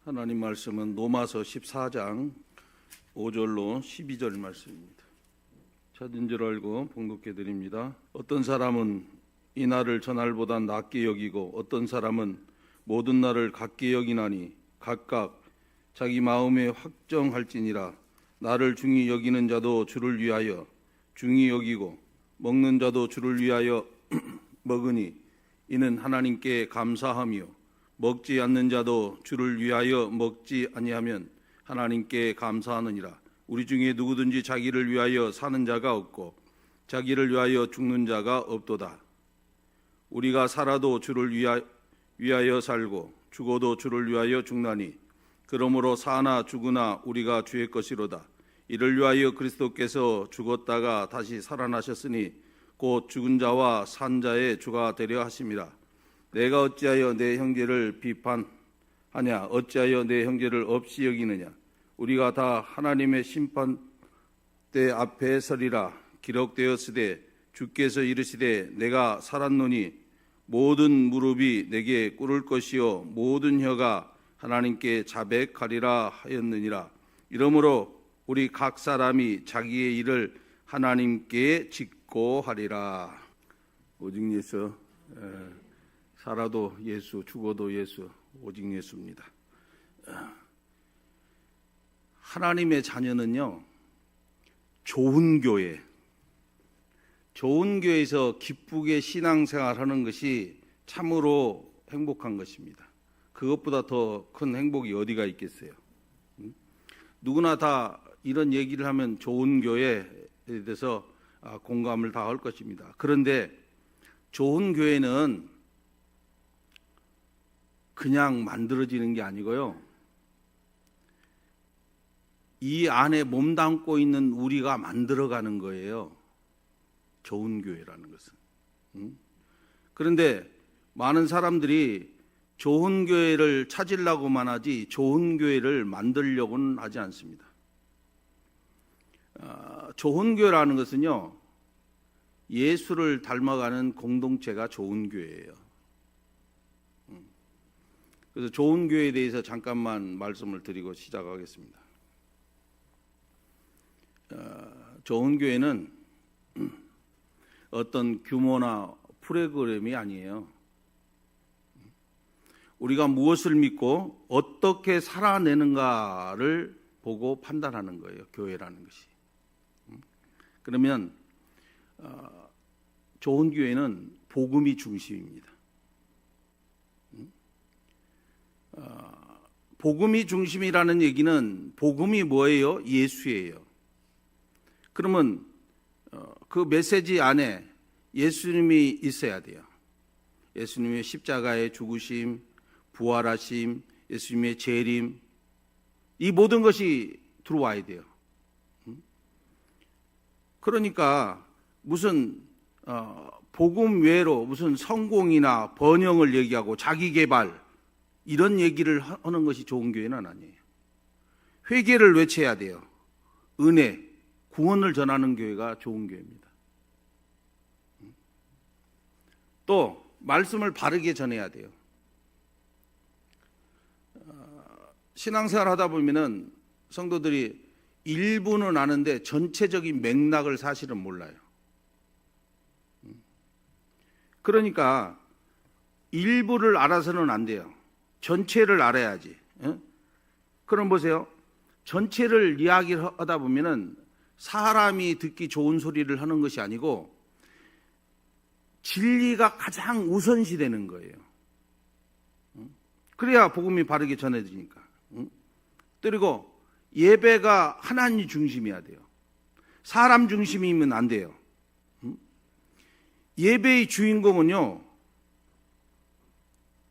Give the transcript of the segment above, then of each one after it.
하나님 말씀은 로마서 14장 5절로 12절 말씀입니다. 찾은 줄 알고 봉독해 드립니다. 어떤 사람은 이 날을 저 날보다 낮게 여기고 어떤 사람은 모든 날을 같게 여기나니 각각 자기 마음에 확정할지니라. 나를 중히 여기는 자도 주를 위하여 중히 여기고 먹는 자도 주를 위하여 먹으니 이는 하나님께 감사하며 먹지 않는 자도 주를 위하여 먹지 아니하면 하나님께 감사하느니라. 우리 중에 누구든지 자기를 위하여 사는 자가 없고 자기를 위하여 죽는 자가 없도다. 우리가 살아도 주를 위하여 살고 죽어도 주를 위하여 죽나니 그러므로 사나 죽으나 우리가 주의 것이로다. 이를 위하여 그리스도께서 죽었다가 다시 살아나셨으니 곧 죽은 자와 산 자의 주가 되려 하심이라. 내가 어찌하여 내 형제를 비판하냐? 어찌하여 내 형제를 없이 여기느냐? 우리가 다 하나님의 심판대 앞에 서리라. 기록되었으되 주께서 이르시되 내가 살았노니 모든 무릎이 내게 꿇을 것이요 모든 혀가 하나님께 자백하리라 하였느니라. 이러므로 우리 각 사람이 자기의 일을 하나님께 짓고 하리라. 오직 예수, 살아도 예수, 죽어도 예수, 오직 예수입니다. 하나님의 자녀는요, 좋은 교회에서 기쁘게 신앙생활하는 것이 참으로 행복한 것입니다. 그것보다 더 큰 행복이 어디가 있겠어요? 누구나 다 이런 얘기를 하면 좋은 교회에 대해서 공감을 다 할 것입니다. 그런데 좋은 교회는 그냥 만들어지는 게 아니고요, 이 안에 몸담고 있는 우리가 만들어가는 거예요. 좋은 교회라는 것은. 그런데 많은 사람들이 좋은 교회를 찾으려고만 하지 좋은 교회를 만들려고는 하지 않습니다. 좋은 교회라는 것은요, 예수를 닮아가는 공동체가 좋은 교회예요. 그래서 좋은 교회에 대해서 잠깐만 말씀을 드리고 시작하겠습니다. 좋은 교회는 어떤 규모나 프로그램이 아니에요. 우리가 무엇을 믿고 어떻게 살아내는가를 보고 판단하는 거예요, 교회라는 것이. 그러면 좋은 교회는 복음이 중심입니다. 복음이 중심이라는 얘기는 복음이 뭐예요? 예수예요. 그러면 그 메시지 안에 예수님이 있어야 돼요. 예수님의 십자가의 죽으심, 부활하심, 예수님의 재림, 이 모든 것이 들어와야 돼요. 그러니까 무슨 복음 외로 무슨 성공이나 번영을 얘기하고 자기 개발 이런 얘기를 하는 것이 좋은 교회는 아니에요. 회개를 외쳐야 돼요. 은혜, 구원을 전하는 교회가 좋은 교회입니다. 또 말씀을 바르게 전해야 돼요. 신앙생활 하다 보면은 성도들이 일부는 아는데 전체적인 맥락을 사실은 몰라요. 그러니까 일부를 알아서는 안 돼요. 전체를 알아야지. 그럼 보세요. 전체를 이야기를 하다 보면은 사람이 듣기 좋은 소리를 하는 것이 아니고 진리가 가장 우선시 되는 거예요. 그래야 복음이 바르게 전해지니까. 그리고 예배가 하나님 중심이어야 돼요. 사람 중심이면 안 돼요. 예배의 주인공은요,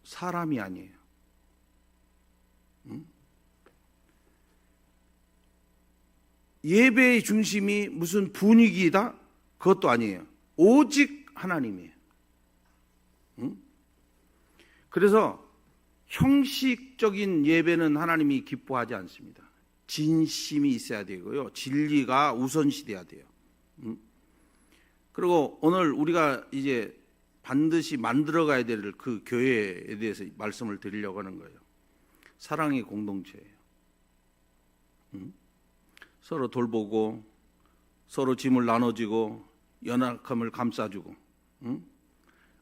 사람이 아니에요. 예배의 중심이 무슨 분위기다? 그것도 아니에요. 오직 하나님이에요. 그래서 형식적인 예배는 하나님이 기뻐하지 않습니다. 진심이 있어야 되고요, 진리가 우선시돼야 돼요. 그리고 오늘 우리가 이제 반드시 만들어가야 될 그 교회에 대해서 말씀을 드리려고 하는 거예요. 사랑의 공동체예요. 서로 돌보고 서로 짐을 나눠주고 연약함을 감싸주고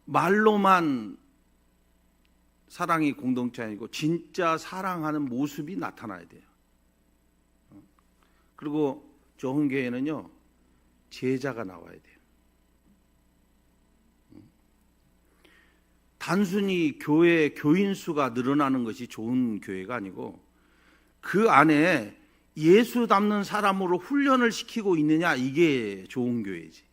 말로만 사랑이 공동체 아니고 진짜 사랑하는 모습이 나타나야 돼요. 그리고 좋은 교회는요, 제자가 나와야 돼요. 단순히 교회 교인 수가 늘어나는 것이 좋은 교회가 아니고 그 안에 예수 닮는 사람으로 훈련을 시키고 있느냐, 이게 좋은 교회지.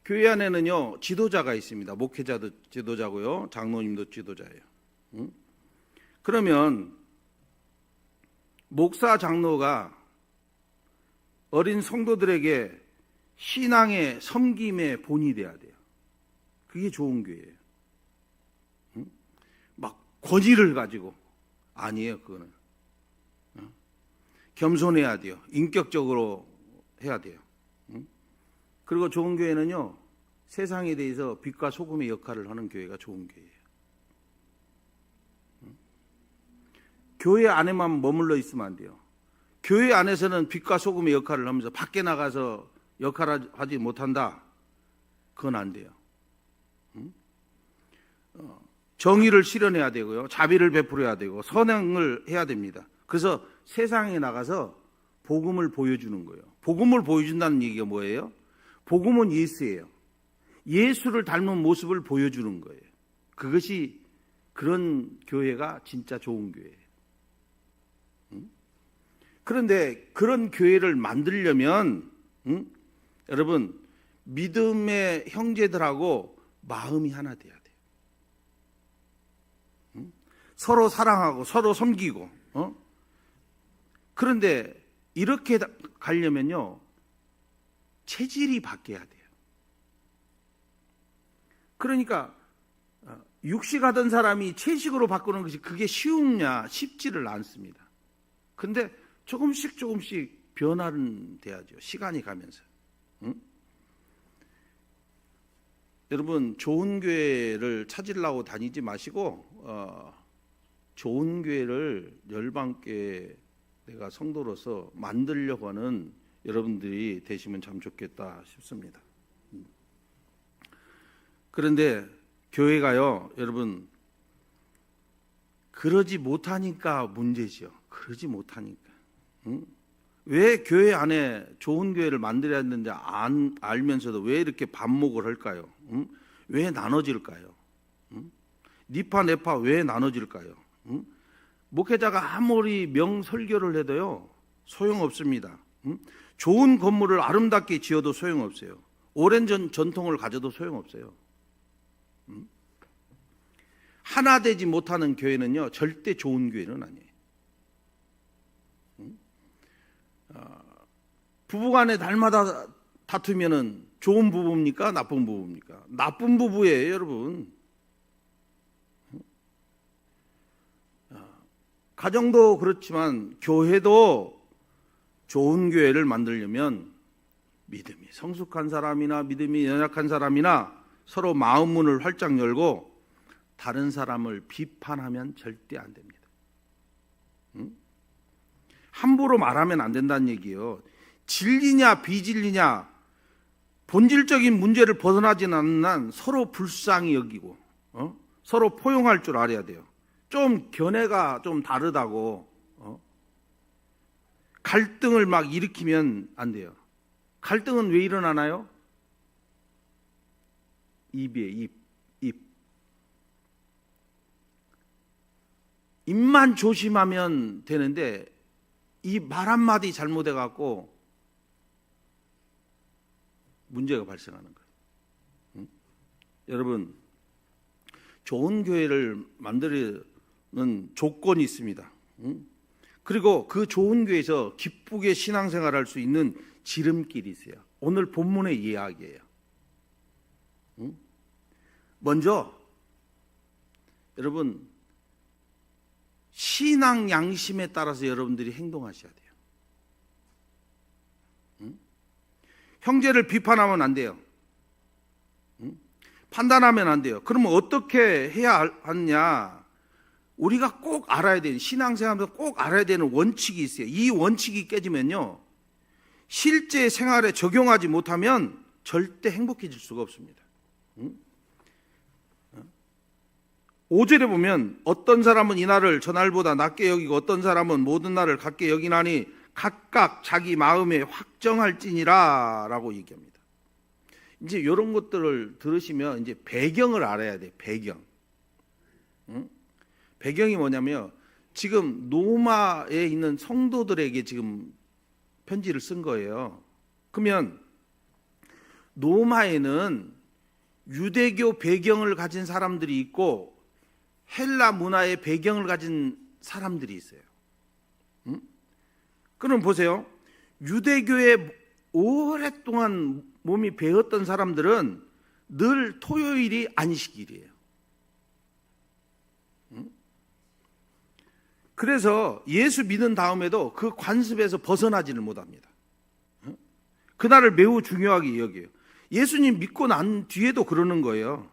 교회 안에는요, 지도자가 있습니다. 목회자도 지도자고요, 장로님도 지도자예요. 그러면 목사 장로가 어린 성도들에게 신앙의 섬김의 본이 돼야 돼요. 그게 좋은 교회예요. 막 권위를 가지고 아니에요. 그거는 겸손해야 돼요. 인격적으로 해야 돼요. 그리고 좋은 교회는요, 세상에 대해서 빛과 소금의 역할을 하는 교회가 좋은 교회예요. 교회 안에만 머물러 있으면 안 돼요. 교회 안에서는 빛과 소금의 역할을 하면서 밖에 나가서 역할을 하지 못한다, 그건 안 돼요. 정의를 실현해야 되고요, 자비를 베풀어야 되고 선행을 해야 됩니다. 그래서 세상에 나가서 복음을 보여주는 거예요. 복음을 보여준다는 얘기가 뭐예요? 복음은 예수예요. 예수를 닮은 모습을 보여주는 거예요. 그것이, 그런 교회가 진짜 좋은 교회예요. 그런데 그런 교회를 만들려면 여러분, 믿음의 형제들하고 마음이 하나 돼야 돼요. 서로 사랑하고 서로 섬기고. 그런데 이렇게 가려면요, 체질이 바뀌어야 돼요. 그러니까 육식하던 사람이 채식으로 바꾸는 것이 그게 쉬우냐? 쉽지를 않습니다. 근데 조금씩 변화는 돼야죠. 시간이 가면서. 여러분, 좋은 교회를 찾으려고 다니지 마시고 좋은 교회를 열방교회 내가 성도로서 만들려고 하는 여러분들이 되시면 참 좋겠다 싶습니다. 그런데 교회가요, 여러분, 그러지 못하니까 문제죠. 그러지 못하니까. 왜 교회 안에 좋은 교회를 만들어야 되는데 알면서도 왜 이렇게 반목을 할까요? 왜 나눠질까요? 니파 네파 왜 나눠질까요? 목회자가 아무리 명설교를 해도요, 소용없습니다. 좋은 건물을 아름답게 지어도 소용없어요. 오랜 전통을 가져도 소용없어요. 하나 되지 못하는 교회는요, 절대 좋은 교회는 아니에요. 부부간에 날마다 다투면은 좋은 부부입니까? 나쁜 부부입니까? 나쁜 부부예요, 여러분. 가정도 그렇지만 교회도 좋은 교회를 만들려면 믿음이 성숙한 사람이나 믿음이 연약한 사람이나 서로 마음 문을 활짝 열고 다른 사람을 비판하면 절대 안 됩니다. 함부로 말하면 안 된다는 얘기예요. 진리냐 비진리냐, 본질적인 문제를 벗어나지는 않는 한 서로 불쌍히 여기고 서로 포용할 줄 알아야 돼요. 좀 견해가 좀 다르다고 갈등을 막 일으키면 안 돼요. 갈등은 왜 일어나나요? 입이에요. 입. 입만 조심하면 되는데 이 말 한마디 잘못해 갖고 문제가 발생하는 거예요. 여러분, 좋은 교회를 만드는 조건이 있습니다. 그리고 그 좋은 교회에서 기쁘게 신앙생활을 할 수 있는 지름길이 있어요. 오늘 본문의 이야기예요. 먼저 여러분, 신앙 양심에 따라서 여러분들이 행동하셔야 돼요. 형제를 비판하면 안 돼요. 판단하면 안 돼요. 그러면 어떻게 해야 하느냐? 우리가 꼭 알아야 되는, 신앙생활에서 꼭 알아야 되는 원칙이 있어요. 이 원칙이 깨지면요, 실제 생활에 적용하지 못하면 절대 행복해질 수가 없습니다. 5절에 보면 어떤 사람은 이 날을 저 날보다 낮게 여기고 어떤 사람은 모든 날을 같게 여기나니 각각 자기 마음에 확정할지니라 라고 얘기합니다. 이제 이런 것들을 들으시면 이제 배경을 알아야 돼요. 배경이 뭐냐면 지금 로마에 있는 성도들에게 지금 편지를 쓴 거예요. 그러면 로마에는 유대교 배경을 가진 사람들이 있고 헬라 문화의 배경을 가진 사람들이 있어요. 그럼 보세요. 유대교에 오랫동안 몸이 배었던 사람들은 늘 토요일이 안식일이에요. 그래서 예수 믿은 다음에도 그 관습에서 벗어나지를 못합니다. 그날을 매우 중요하게 여겨요. 예수님 믿고 난 뒤에도 그러는 거예요.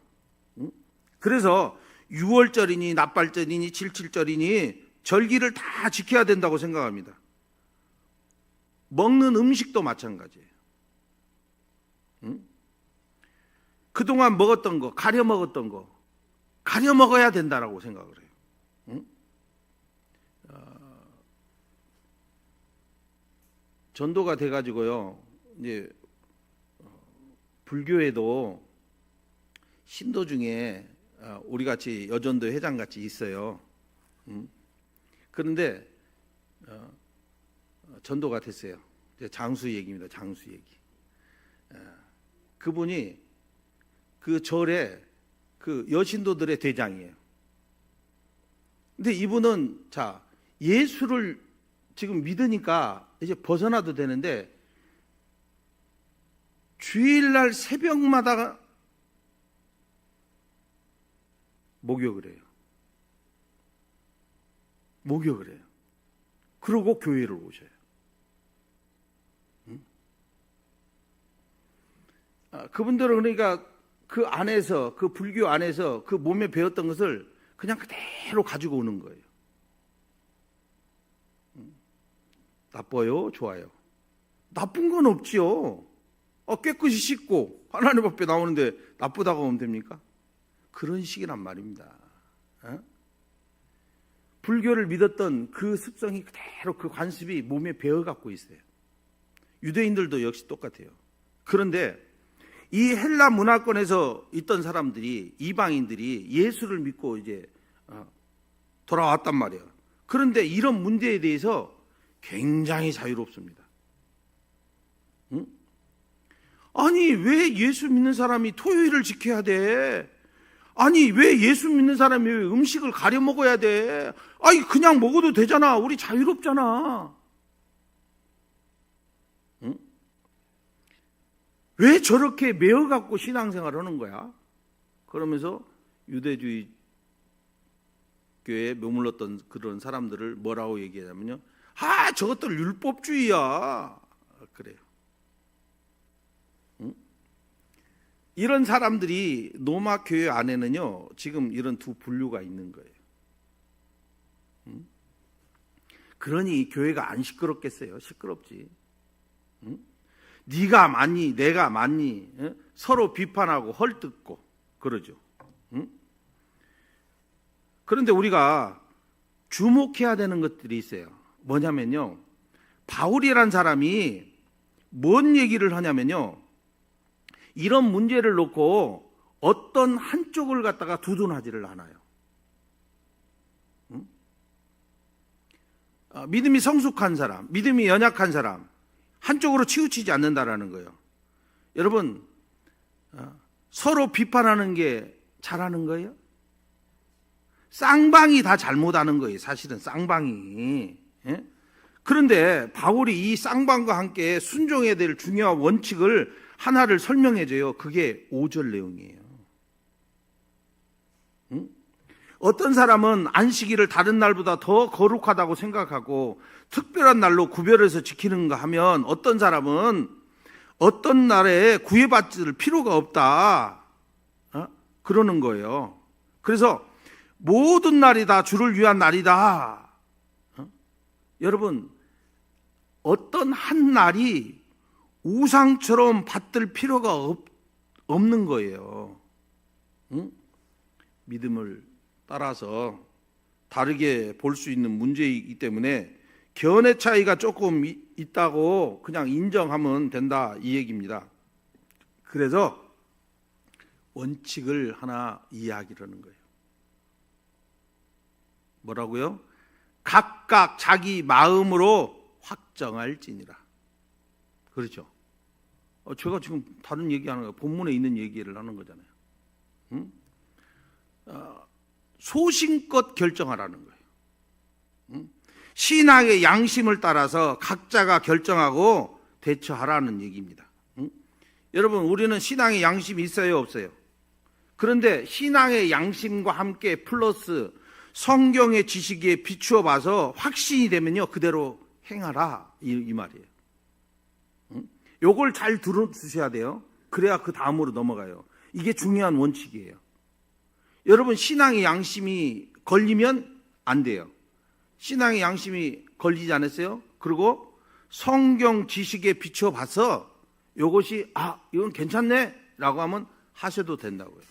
그래서 6월절이니 납발절이니 77절이니 절기를 다 지켜야 된다고 생각합니다. 먹는 음식도 마찬가지예요. 그동안 먹었던 거, 가려 먹었던 거, 가려 먹어야 된다라고 생각을 해요. 전도가 돼가지고요, 이제 불교에도 신도 중에 우리 같이 여전도 회장 같이 있어요. 그런데 전도가 됐어요. 장수 얘기입니다. 장수 얘기. 그분이 그 절에 그 여신도들의 대장이에요. 근데 이분은 자, 예수를 지금 믿으니까 이제 벗어나도 되는데 주일날 새벽마다 목욕을 해요. 목욕을 해요. 그러고 교회를 오셔요. 그분들은 그러니까 그 안에서, 그 불교 안에서 그 몸에 배웠던 것을 그냥 그대로 가지고 오는 거예요. 나빠요? 좋아요? 나쁜 건 없지요. 깨끗이 씻고 하나님 앞에 나오는데 나쁘다고 하면 됩니까? 그런 식이란 말입니다. 불교를 믿었던 그 습성이 그대로 그 관습이 몸에 배어갖고 있어요. 유대인들도 역시 똑같아요. 그런데 이 헬라 문화권에서 있던 사람들이, 이방인들이 예수를 믿고 이제 돌아왔단 말이에요. 그런데 이런 문제에 대해서 굉장히 자유롭습니다. 아니, 왜 예수 믿는 사람이 토요일을 지켜야 돼? 아니, 왜 예수 믿는 사람이 음식을 가려 먹어야 돼? 아니, 그냥 먹어도 되잖아. 우리 자유롭잖아. 응? 왜 저렇게 매어갖고 신앙생활을 하는 거야? 그러면서 유대주의 교회에 머물렀던 그런 사람들을 뭐라고 얘기하냐면요, 저것들 율법주의야. 그래요. 이런 사람들이 로마 교회 안에는요, 지금 이런 두 분류가 있는 거예요. 그러니 교회가 안 시끄럽겠어요? 시끄럽지. 네가 맞니? 내가 맞니? 서로 비판하고 헐뜯고 그러죠. 그런데 우리가 주목해야 되는 것들이 있어요. 뭐냐면요, 바울이란 사람이 뭔 얘기를 하냐면요, 이런 문제를 놓고 어떤 한쪽을 갖다가 두둔하지를 않아요. 믿음이 성숙한 사람, 믿음이 연약한 사람, 한쪽으로 치우치지 않는다라는 거예요. 여러분, 서로 비판하는 게 잘하는 거예요? 쌍방이 다 잘못하는 거예요. 사실은 쌍방이. 그런데 바울이 이 쌍방과 함께 순종해야 될 중요한 원칙을 하나를 설명해줘요. 그게 5절 내용이에요. 어떤 사람은 안식일을 다른 날보다 더 거룩하다고 생각하고 특별한 날로 구별해서 지키는가 하면, 어떤 사람은 어떤 날에 구애받을 필요가 없다, 그러는 거예요. 그래서 모든 날이 다 주를 위한 날이다. 여러분, 어떤 한 날이 우상처럼 받들 필요가 없는 거예요. 믿음을 따라서 다르게 볼 수 있는 문제이기 때문에 견해 차이가 조금 있다고 그냥 인정하면 된다, 이 얘기입니다. 그래서 원칙을 하나 이야기하는 거예요. 뭐라고요? 각각 자기 마음으로 확정할지니라. 그렇죠? 제가 지금 다른 얘기하는 거예요. 본문에 있는 얘기를 하는 거잖아요. 소신껏 결정하라는 거예요. 신앙의 양심을 따라서 각자가 결정하고 대처하라는 얘기입니다. 여러분, 우리는 신앙의 양심이 있어요, 없어요? 그런데 신앙의 양심과 함께 플러스 성경의 지식에 비추어 봐서 확신이 되면요, 그대로 행하라, 이 말이에요. 요걸 잘 들어주셔야 돼요. 그래야 그 다음으로 넘어가요. 이게 중요한 원칙이에요. 여러분, 신앙의 양심이 걸리면 안 돼요. 신앙의 양심이 걸리지 않았어요? 그리고 성경 지식에 비추어 봐서 요것이 이건 괜찮네 라고 하면 하셔도 된다고요.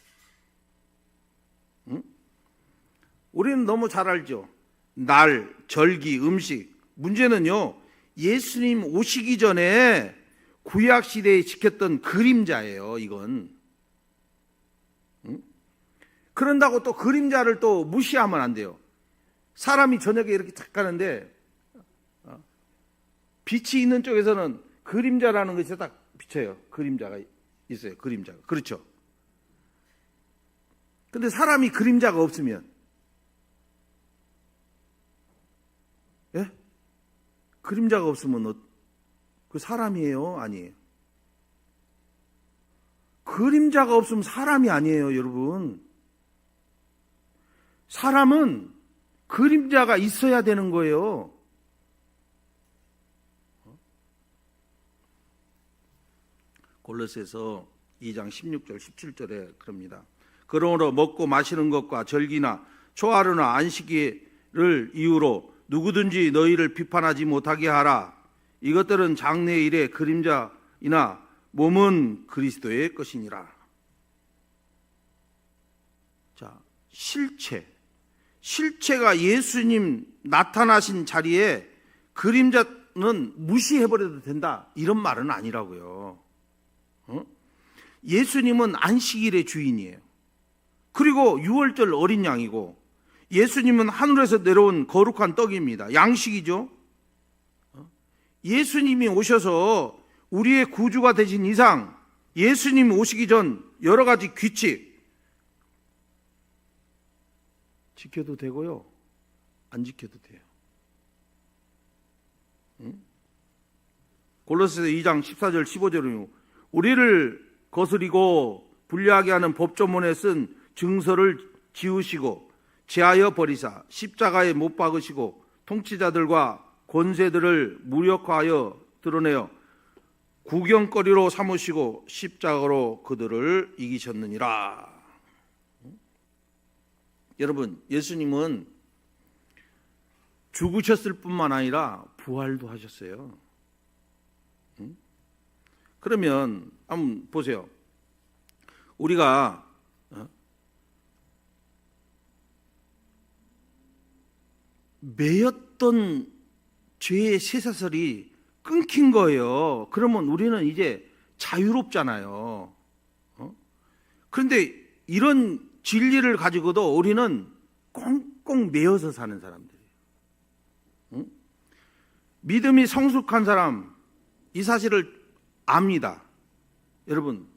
우리는 너무 잘 알죠. 날, 절기, 음식. 문제는요, 예수님 오시기 전에 구약시대에 지켰던 그림자예요, 이건. 그런다고 또 그림자를 또 무시하면 안 돼요. 사람이 저녁에 이렇게 탁 가는데 빛이 있는 쪽에서는 그림자라는 것이 딱 비쳐요. 그림자가 있어요. 그림자가. 그렇죠. 근데 사람이 그림자가 없으면, 예? 그림자가 없으면 그 사람이에요? 아니에요? 그림자가 없으면 사람이 아니에요, 여러분. 사람은 그림자가 있어야 되는 거예요. 골로새서 2장 16절 17절에 그럽니다. 그러므로 먹고 마시는 것과 절기나 초하루나 안식일을 이유로 누구든지 너희를 비판하지 못하게 하라. 이것들은 장래 일의 그림자이나 몸은 그리스도의 것이니라. 자, 실체가 예수님 나타나신 자리에 그림자는 무시해버려도 된다, 이런 말은 아니라고요. 예수님은 안식일의 주인이에요. 그리고 유월절 어린 양이고, 예수님은 하늘에서 내려온 거룩한 떡입니다. 양식이죠. 예수님이 오셔서 우리의 구주가 되신 이상 예수님이 오시기 전 여러 가지 규칙 지켜도 되고요, 안 지켜도 돼요. 골로새서 2장 14절 15절은 우리를 거스리고 불리하게 하는 법조문에 쓴 증서를 지우시고 제하여 버리사 십자가에 못 박으시고 통치자들과 권세들을 무력화하여 드러내어 구경거리로 삼으시고 십자가로 그들을 이기셨느니라. 여러분, 예수님은 죽으셨을 뿐만 아니라 부활도 하셨어요. 그러면 한번 보세요. 우리가 매였던 죄의 쇠사슬이 끊긴 거예요. 그러면 우리는 이제 자유롭잖아요. 그런데 이런 진리를 가지고도 우리는 꽁꽁 매여서 사는 사람들이에요. 믿음이 성숙한 사람, 이 사실을 압니다. 여러분,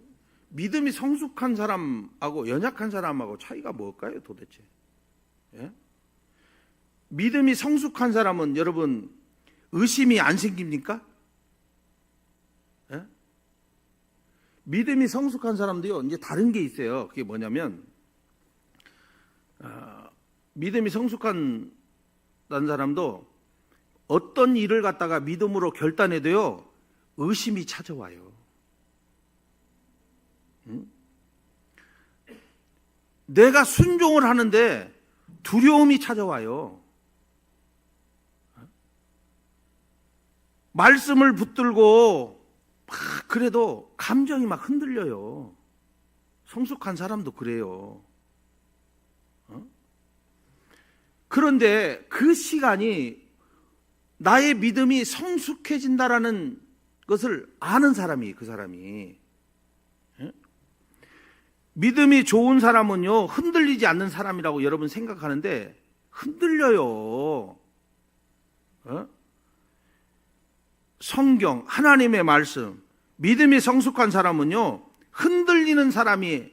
믿음이 성숙한 사람하고 연약한 사람하고 차이가 뭘까요, 도대체? 예? 믿음이 성숙한 사람은 여러분 의심이 안 생깁니까? 예? 믿음이 성숙한 사람도요, 이제 다른 게 있어요. 그게 뭐냐면, 믿음이 성숙한 사람도 어떤 일을 갖다가 믿음으로 결단해도요, 의심이 찾아와요. 내가 순종을 하는데 두려움이 찾아와요. 말씀을 붙들고 막 그래도 감정이 막 흔들려요. 성숙한 사람도 그래요. 그런데 그 시간이 나의 믿음이 성숙해진다라는 것을 아는 사람이, 그 사람이. 믿음이 좋은 사람은요, 흔들리지 않는 사람이라고 여러분 생각하는데 흔들려요. 성경, 하나님의 말씀, 믿음이 성숙한 사람은요, 흔들리는 사람이,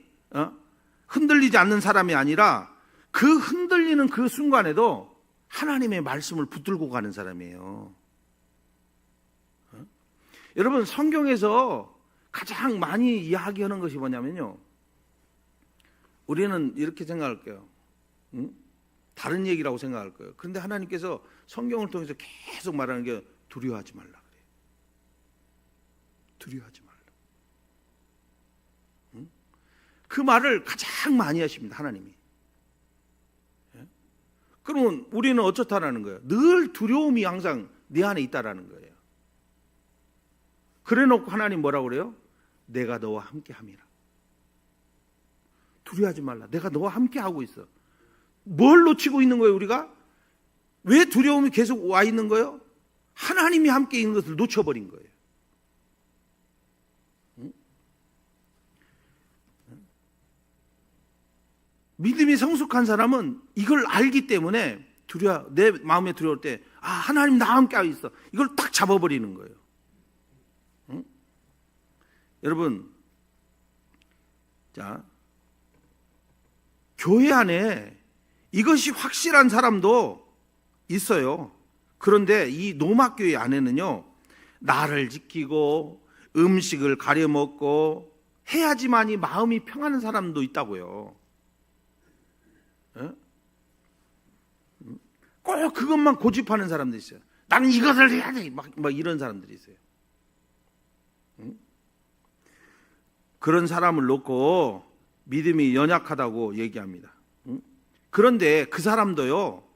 흔들리지 않는 사람이 아니라 그 흔들리는 그 순간에도 하나님의 말씀을 붙들고 가는 사람이에요. 여러분, 성경에서 가장 많이 이야기하는 것이 뭐냐면요, 우리는 이렇게 생각할게요. 다른 얘기라고 생각할 거예요. 그런데 하나님께서 성경을 통해서 계속 말하는 게 두려워하지 말라 그래요. 두려워하지 말라. 그 말을 가장 많이 하십니다, 하나님이. 그러면 우리는 어쩌다라는 거예요? 늘 두려움이 항상 내 안에 있다라는 거예요. 그래 놓고 하나님 뭐라고 그래요? 내가 너와 함께 함이라. 두려워하지 말라. 내가 너와 함께 하고 있어. 뭘 놓치고 있는 거예요, 우리가? 왜 두려움이 계속 와 있는 거예요? 하나님이 함께 있는 것을 놓쳐버린 거예요. 믿음이 성숙한 사람은 이걸 알기 때문에 내 마음에 두려울 때, 하나님 나와 함께 하고 있어. 이걸 딱 잡아버리는 거예요. 여러분, 자, 교회 안에 이것이 확실한 사람도 있어요. 그런데 이 노막교회 안에는요, 나를 지키고 음식을 가려 먹고 해야지만이 마음이 평안한 사람도 있다고요. 꼭 그것만 고집하는 사람도 있어요. 나는 이것을 해야 돼. 막 이런 사람들이 있어요. 그런 사람을 놓고 믿음이 연약하다고 얘기합니다. 그런데 그 사람도요,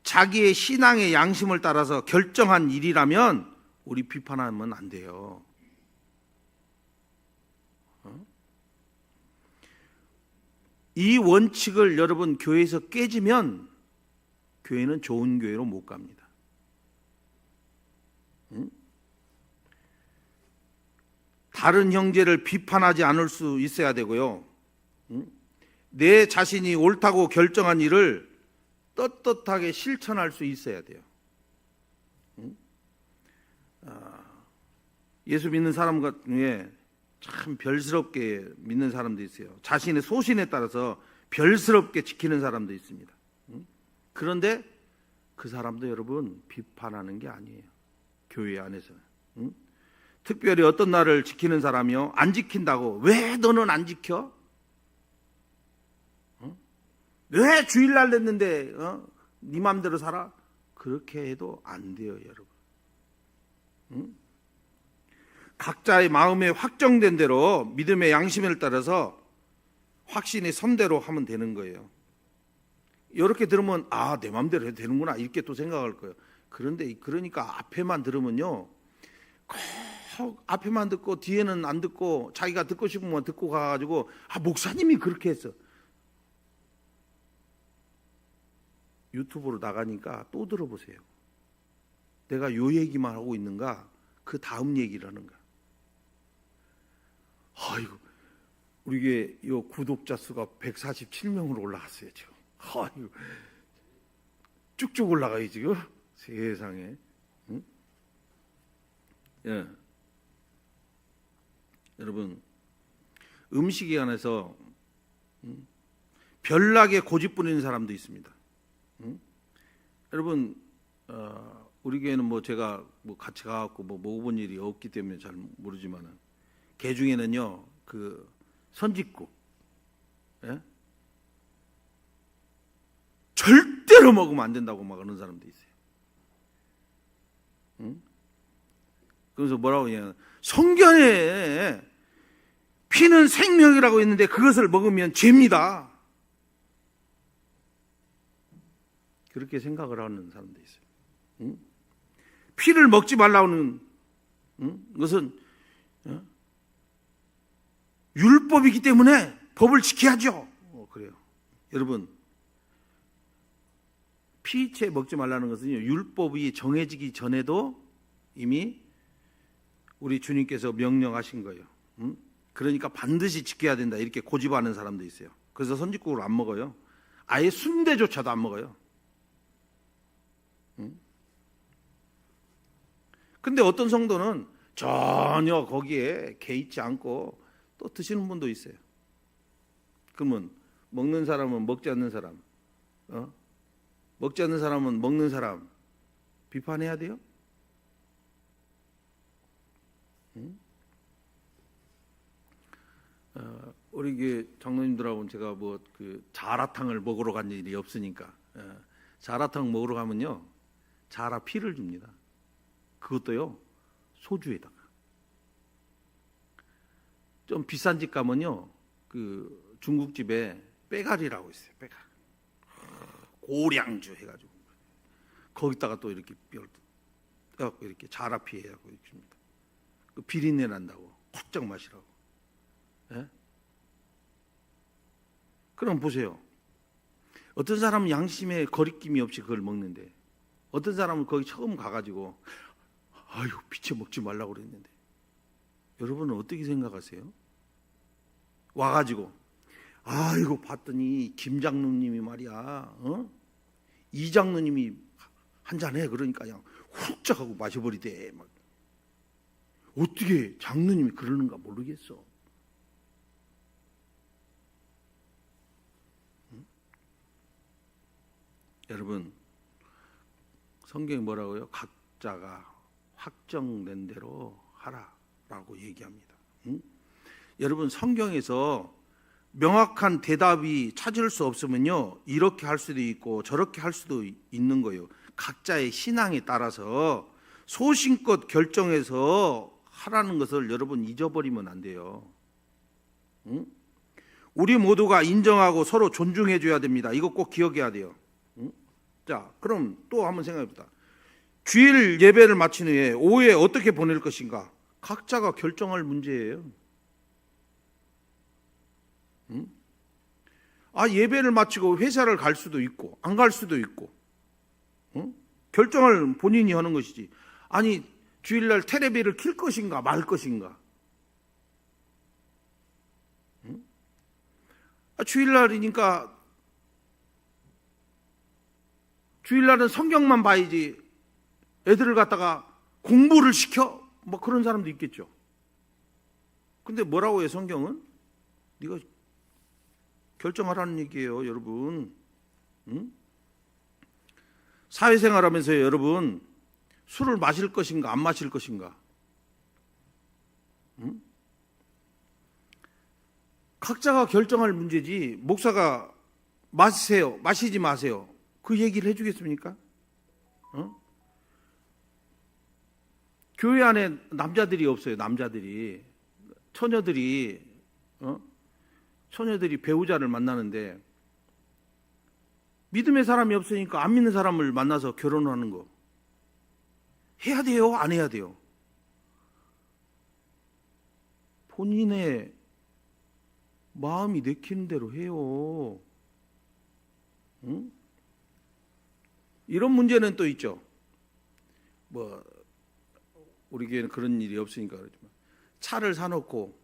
자기의 신앙의 양심을 따라서 결정한 일이라면 우리 비판하면 안 돼요. 이 원칙을 여러분 교회에서 깨지면 교회는 좋은 교회로 못 갑니다. 다른 형제를 비판하지 않을 수 있어야 되고요. 내 자신이 옳다고 결정한 일을 떳떳하게 실천할 수 있어야 돼요. 예수 믿는 사람 중에 참 별스럽게 믿는 사람도 있어요. 자신의 소신에 따라서 별스럽게 지키는 사람도 있습니다. 그런데 그 사람도 여러분 비판하는 게 아니에요. 교회 안에서는. 특별히 어떤 날을 지키는 사람이요, 안 지킨다고 왜 너는 안 지켜? 왜 주일날 됐는데 네 맘대로 살아? 그렇게 해도 안 돼요, 여러분. 각자의 마음에 확정된 대로 믿음의 양심을 따라서 확신이 선대로 하면 되는 거예요. 이렇게 들으면 내 맘대로 해도 되는구나 이렇게 또 생각할 거예요. 그런데 그러니까 앞에만 들으면요, 꼭 앞에만 듣고 뒤에는 안 듣고 자기가 듣고 싶으면 듣고 가가지고 목사님이 그렇게 했어. 유튜브로 나가니까 또 들어보세요. 내가 요 얘기만 하고 있는가, 그 다음 얘기를 하는가. 아이고, 우리 요 구독자 수가 147명으로 올라갔어요 지금. 아이고, 쭉쭉 올라가요 지금. 세상에. 응? 예. 여러분, 음식에 관해서 별나게 고집 부리는 사람도 있습니다. 여러분, 우리 교회는 제가 같이 가갖고 먹어본 일이 없기 때문에 잘 모르지만은, 개 중에는요, 그 선짓국, 예? 절대로 먹으면 안 된다고 막 그러는 사람도 있어요. 그래서 뭐라고 하냐, 성경에 피는 생명이라고 했는데 그것을 먹으면 죄입니다. 그렇게 생각을 하는 사람도 있어요. 응? 피를 먹지 말라는 것은 율법이기 때문에 법을 지켜야죠. 그래요. 여러분, 피채 먹지 말라는 것은요, 율법이 정해지기 전에도 이미 우리 주님께서 명령하신 거예요. 그러니까 반드시 지켜야 된다, 이렇게 고집하는 사람도 있어요. 그래서 선지국을 안 먹어요. 아예 순대조차도 안 먹어요. 근데 어떤 성도는 전혀 거기에 개의치 않고 또 드시는 분도 있어요. 그러면 먹는 사람은 먹지 않는 사람, 먹지 않는 사람은 먹는 사람 비판해야 돼요? 우리 그 장로님들하고는 제가 뭐 그 자라탕을 먹으러 간 일이 없으니까, 자라탕 먹으러 가면요, 자라 피를 줍니다. 그것도요, 소주에다가. 좀 비싼 집 가면요, 그 중국집에 빼가리라고 있어요. 빼가리, 고량주 해가지고 거기다가 또 이렇게 뼈를 떠갖고 이렇게 자라피 해갖고 이렇게 줍니다. 그 비린내 난다고 콧짝 마시라고. 예? 그럼 보세요. 어떤 사람은 양심에 거리낌이 없이 그걸 먹는데, 어떤 사람은 거기 처음 가가지고 아유, 피채 먹지 말라고 그랬는데, 여러분은 어떻게 생각하세요? 와가지고 아이고 봤더니 김 장로님이 말이야, 이 장로님이 한잔해, 그러니까 그냥 훌쩍 하고 마셔버리대. 막. 어떻게 장로님이 그러는가 모르겠어. 여러분, 성경이 뭐라고요? 각자가 확정된 대로 하라라고 얘기합니다. 여러분, 성경에서 명확한 대답이 찾을 수 없으면요, 이렇게 할 수도 있고 저렇게 할 수도 있는 거예요. 각자의 신앙에 따라서 소신껏 결정해서 하라는 것을 여러분 잊어버리면 안 돼요. 우리 모두가 인정하고 서로 존중해 줘야 됩니다. 이거 꼭 기억해야 돼요. 자, 그럼 또 한번 생각해 봅시다. 주일 예배를 마친 후에 오후에 어떻게 보낼 것인가? 각자가 결정할 문제예요. 예배를 마치고 회사를 갈 수도 있고 안 갈 수도 있고, 결정을 본인이 하는 것이지. 아니, 주일날 테레비를 킬 것인가 말 것인가? 주일날이니까 주일날은 성경만 봐야지 애들을 갖다가 공부를 시켜? 뭐 그런 사람도 있겠죠. 근데 뭐라고 해요, 성경은? 네가 결정하라는 얘기예요, 여러분. 사회생활하면서 여러분, 술을 마실 것인가 안 마실 것인가? 각자가 결정할 문제지, 목사가 마시세요, 마시지 마세요, 그 얘기를 해주겠습니까? 교회 안에 남자들이 없어요. 남자들이, 처녀들이 배우자를 만나는데 믿음의 사람이 없으니까 안 믿는 사람을 만나서 결혼하는 거 해야 돼요, 안 해야 돼요? 본인의 마음이 내키는 대로 해요. 이런 문제는 또 있죠. 뭐 우리 교회는 그런 일이 없으니까 그렇지만, 차를 사놓고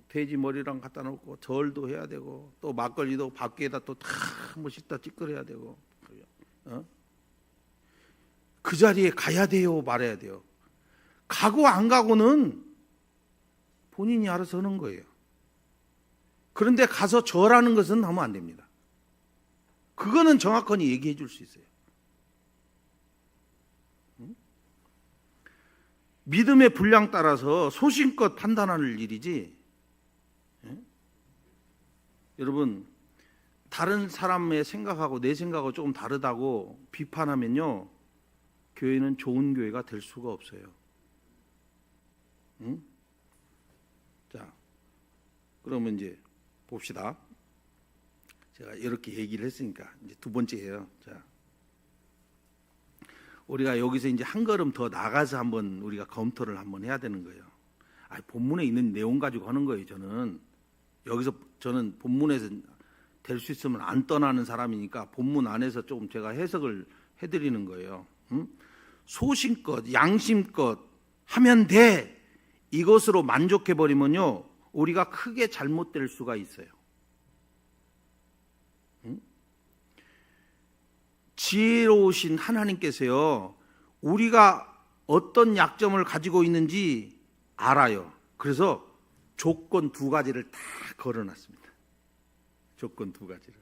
돼지 머리랑 갖다 놓고 절도 해야 되고, 또 막걸리도 밖에다 또 다 멋있다 찌끄려야 되고, 그 자리에 가야 돼요, 말아야 돼요? 가고 안 가고는 본인이 알아서 하는 거예요. 그런데 가서 절하는 것은 하면 안 됩니다. 그거는 정확하게 얘기해 줄 수 있어요. 믿음의 분량 따라서 소신껏 판단하는 일이지, 여러분, 다른 사람의 생각하고 내 생각하고 조금 다르다고 비판하면요, 교회는 좋은 교회가 될 수가 없어요. 자, 그러면 이제 봅시다. 제가 이렇게 얘기를 했으니까 이제 두 번째예요. 자, 우리가 여기서 이제 한 걸음 더 나가서 한번 우리가 검토를 한번 해야 되는 거예요. 본문에 있는 내용 가지고 하는 거예요. 저는 본문에서 될 수 있으면 안 떠나는 사람이니까 본문 안에서 조금 제가 해석을 해드리는 거예요. 소신껏 양심껏 하면 돼, 이것으로 만족해 버리면요 우리가 크게 잘못될 수가 있어요. 지혜로우신 하나님께서요 우리가 어떤 약점을 가지고 있는지 알아요. 그래서 조건 두 가지를 다 걸어놨습니다. 조건 두 가지를.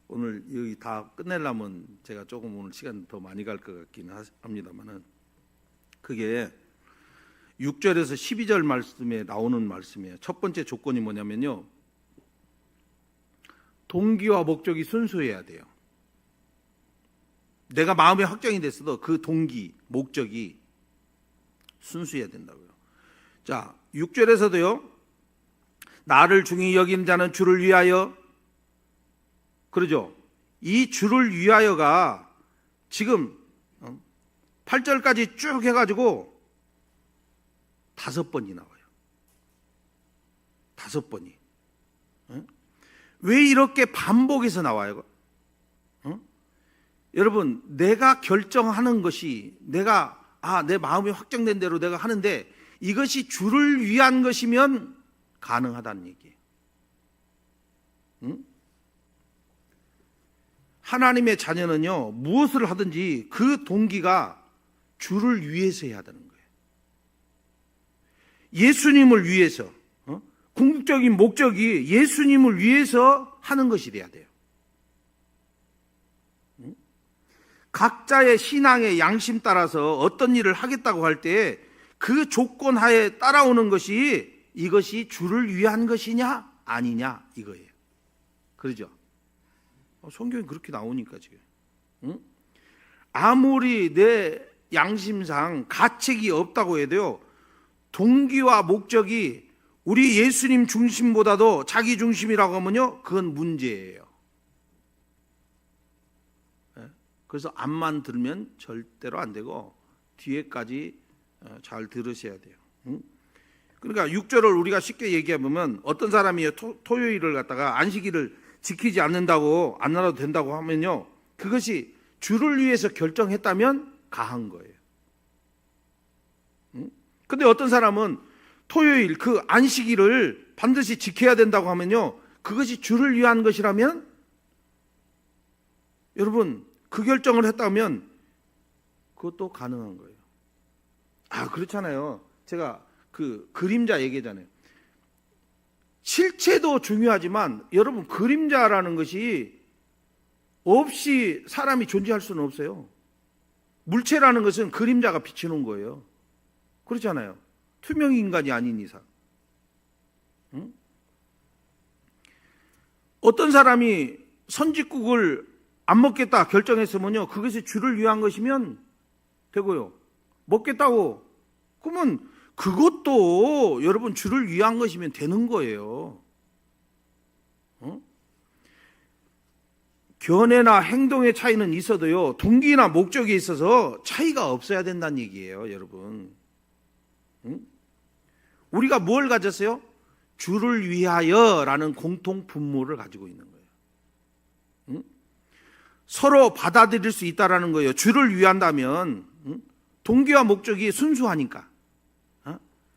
오늘 여기 다 끝내려면 제가 조금 오늘 시간 더 많이 갈 것 같기는 합니다만은, 그게 6절에서 12절 말씀에 나오는 말씀이에요. 첫 번째 조건이 뭐냐면요, 동기와 목적이 순수해야 돼요. 내가 마음에 확정이 됐어도 그 동기, 목적이 순수해야 된다고요. 자, 6절에서도요, 나를 중히 여기는 자는 주를 위하여, 그러죠? 이 주를 위하여가 지금 8절까지 쭉 해가지고 5번이 나와요. 5번이. 왜 이렇게 반복해서 나와요? 여러분, 내가 결정하는 것이 내 마음이 확정된 대로 내가 하는데 이것이 주를 위한 것이면 가능하다는 얘기예요. 하나님의 자녀는요 무엇을 하든지 그 동기가 주를 위해서 해야 되는 거예요. 예수님을 위해서, 궁극적인 목적이 예수님을 위해서 하는 것이 돼야 돼요. 각자의 신앙의 양심 따라서 어떤 일을 하겠다고 할 때 그 조건 하에 따라오는 것이 이것이 주를 위한 것이냐 아니냐 이거예요. 그러죠? 성경이 그렇게 나오니까 지금. 아무리 내 양심상 가책이 없다고 해도요 동기와 목적이 우리 예수님 중심보다도 자기 중심이라고 하면요 그건 문제예요. 그래서 앞만 들면 절대로 안 되고 뒤에까지 잘 들으셔야 돼요. 그러니까 6절을 우리가 쉽게 얘기해보면, 어떤 사람이 토요일을 갖다가 안식일을 지키지 않는다고, 안 나라도 된다고 하면요 그것이 주를 위해서 결정했다면 가한 거예요. 근데 어떤 사람은 토요일 그 안식일을 반드시 지켜야 된다고 하면요 그것이 주를 위한 것이라면, 여러분 그 결정을 했다면 그것도 가능한 거예요. 그렇잖아요. 제가 그 그림자 얘기잖아요. 실체도 중요하지만 여러분 그림자라는 것이 없이 사람이 존재할 수는 없어요. 물체라는 것은 그림자가 비치는 거예요. 그렇잖아요. 투명 인간이 아닌 이상. 어떤 사람이 선짓국을 안 먹겠다 결정했으면요 그것이 주를 위한 것이면 되고요, 먹겠다고 그러면 그것도 여러분 주를 위한 것이면 되는 거예요. 견해나 행동의 차이는 있어도요 동기나 목적에 있어서 차이가 없어야 된다는 얘기예요. 여러분, 우리가 뭘 가졌어요? 주를 위하여라는 공통 분모를 가지고 있는 거예요. 서로 받아들일 수 있다라는 거예요. 주를 위한다면 동기와 목적이 순수하니까.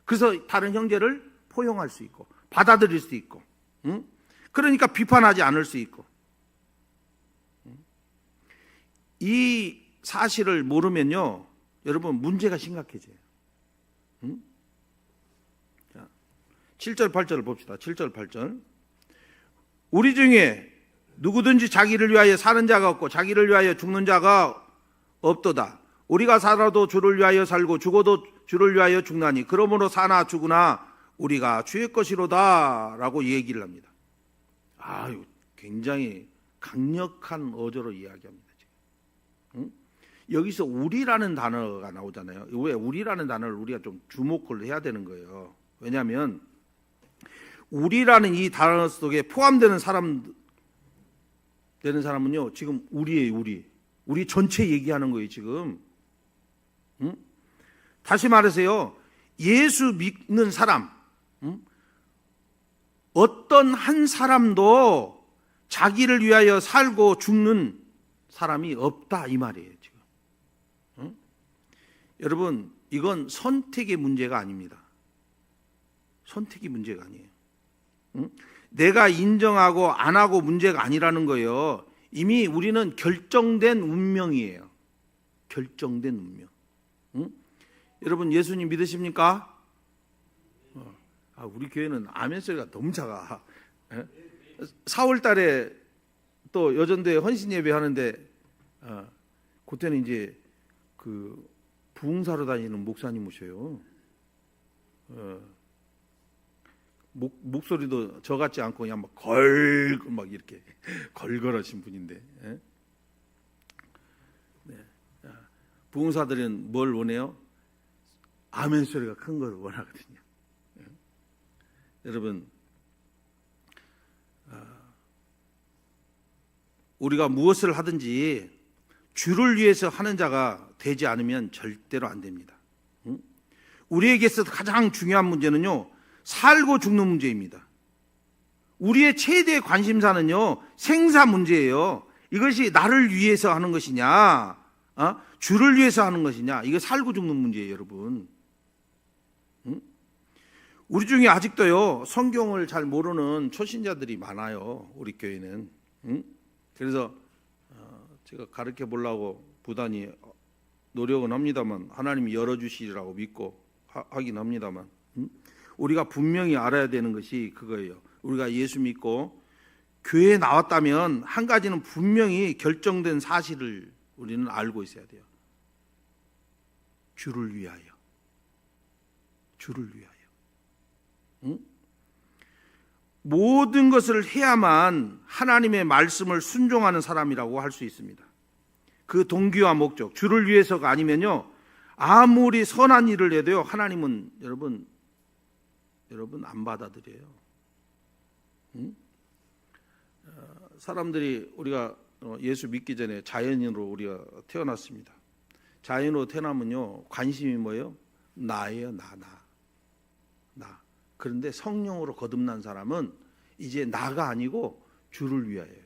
그래서 다른 형제를 포용할 수 있고 받아들일 수 있고, 그러니까 비판하지 않을 수 있고. 이 사실을 모르면요 여러분 문제가 심각해져요. 7절 8절을 봅시다. 7절 8절. 우리 중에 누구든지 자기를 위하여 사는 자가 없고 자기를 위하여 죽는 자가 없도다. 우리가 살아도 주를 위하여 살고 죽어도 주를 위하여 죽나니 그러므로 사나 죽으나 우리가 주의 것이로다 라고 얘기를 합니다. 굉장히 강력한 어조로 이야기합니다. 지금. 여기서 우리라는 단어가 나오잖아요. 왜 우리라는 단어를 우리가 좀 주목을 해야 되는 거예요. 왜냐하면 우리라는 이 단어 속에 포함되는 사람은요, 지금 우리예요, 우리 전체 얘기하는 거예요, 지금. 응? 다시 말해서요, 예수 믿는 사람, 어떤 한 사람도 자기를 위하여 살고 죽는 사람이 없다, 이 말이에요, 지금. 응? 여러분, 이건 선택의 문제가 아닙니다. 선택이 문제가 아니에요. 응? 내가 인정하고 안 하고 문제가 아니라는 거예요. 이미 우리는 결정된 운명이에요. 결정된 운명. 응? 여러분, 예수님 믿으십니까? 우리 교회는 아멘 소리가 너무 작아. 4월 달에 또 여전도에 헌신 예배 하는데, 그때는 이제 그 부흥사로 다니는 목사님 오셔요. 목소리도 저 같지 않고 그냥 막 이렇게 걸걸하신 분인데, 네. 부흥사들은 뭘 원해요? 아멘 소리가 큰 걸 원하거든요. 여러분, 우리가 무엇을 하든지 주를 위해서 하는 자가 되지 않으면 절대로 안 됩니다. 우리에게 있어서 가장 중요한 문제는요, 살고 죽는 문제입니다. 우리의 최대 관심사는요, 생사 문제예요. 이것이 나를 위해서 하는 것이냐, 주를 위해서 하는 것이냐, 이거 살고 죽는 문제예요, 여러분. 우리 중에 아직도요, 성경을 잘 모르는 초신자들이 많아요, 우리 교회는. 그래서 제가 가르쳐 보려고 부단히 노력은 합니다만, 하나님이 열어주시리라고 믿고 하긴 합니다만, 우리가 분명히 알아야 되는 것이 그거예요. 우리가 예수 믿고 교회에 나왔다면 한 가지는 분명히 결정된 사실을 우리는 알고 있어야 돼요. 주를 위하여. 주를 위하여. 모든 것을 해야만 하나님의 말씀을 순종하는 사람이라고 할 수 있습니다. 그 동기와 목적, 주를 위해서가 아니면요, 아무리 선한 일을 해도요, 하나님은 여러분 안 받아들여요. 사람들이 우리가 예수 믿기 전에 자연인으로 우리가 태어났습니다. 자연으로 태어나면요, 관심이 뭐예요? 나예요, 나. 그런데 성령으로 거듭난 사람은 이제 나가 아니고 주를 위하여요.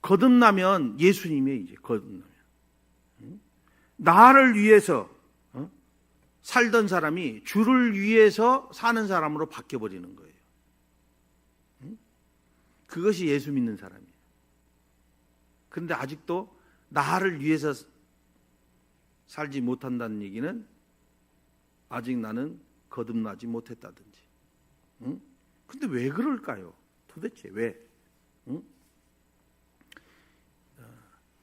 거듭나면 예수님이 이제 거듭나면 나를 위해서 살던 사람이 주를 위해서 사는 사람으로 바뀌어버리는 거예요. 그것이 예수 믿는 사람이에요. 그런데 아직도 나를 위해서 살지 못한다는 얘기는 아직 나는 거듭나지 못했다든지. 근데 왜 그럴까요? 도대체 왜?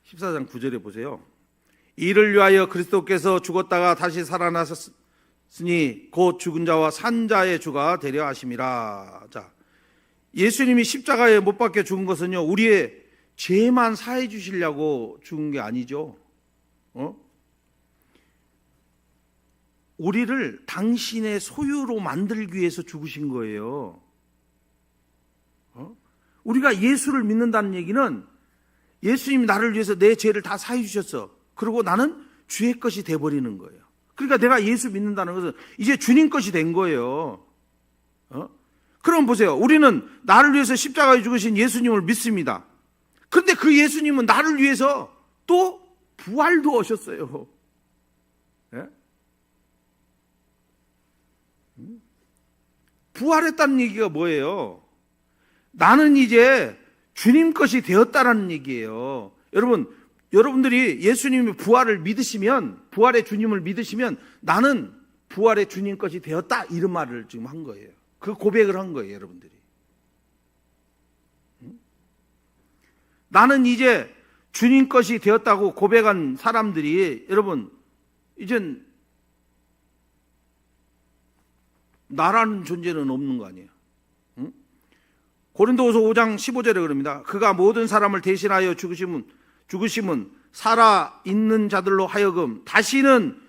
14장 9절에 보세요. 이를 위하여 그리스도께서 죽었다가 다시 살아나셨으니 곧 죽은 자와 산 자의 주가 되려 하심이라. 자, 예수님이 십자가에 못 박혀 죽은 것은요, 우리의 죄만 사해 주시려고 죽은 게 아니죠. 우리를 당신의 소유로 만들기 위해서 죽으신 거예요. 우리가 예수를 믿는다는 얘기는 예수님이 나를 위해서 내 죄를 다 사해 주셨어. 그리고 나는 주의 것이 돼버리는 거예요. 그러니까 내가 예수 믿는다는 것은 이제 주님 것이 된 거예요. 그럼 보세요. 우리는 나를 위해서 십자가에 죽으신 예수님을 믿습니다. 그런데 그 예수님은 나를 위해서 또 부활도 하셨어요. 부활했다는 얘기가 뭐예요? 나는 이제 주님 것이 되었다라는 얘기예요. 여러분들이 예수님의 부활을 믿으시면, 부활의 주님을 믿으시면 나는 부활의 주님 것이 되었다, 이런 말을 지금 한 거예요. 그 고백을 한 거예요, 여러분들이. 나는 이제 주님 것이 되었다고 고백한 사람들이, 여러분, 이젠 나라는 존재는 없는 거 아니에요. 고린도후서 5장 15절에 그럽니다. 그가 모든 사람을 대신하여 죽으심은 살아있는 자들로 하여금 다시는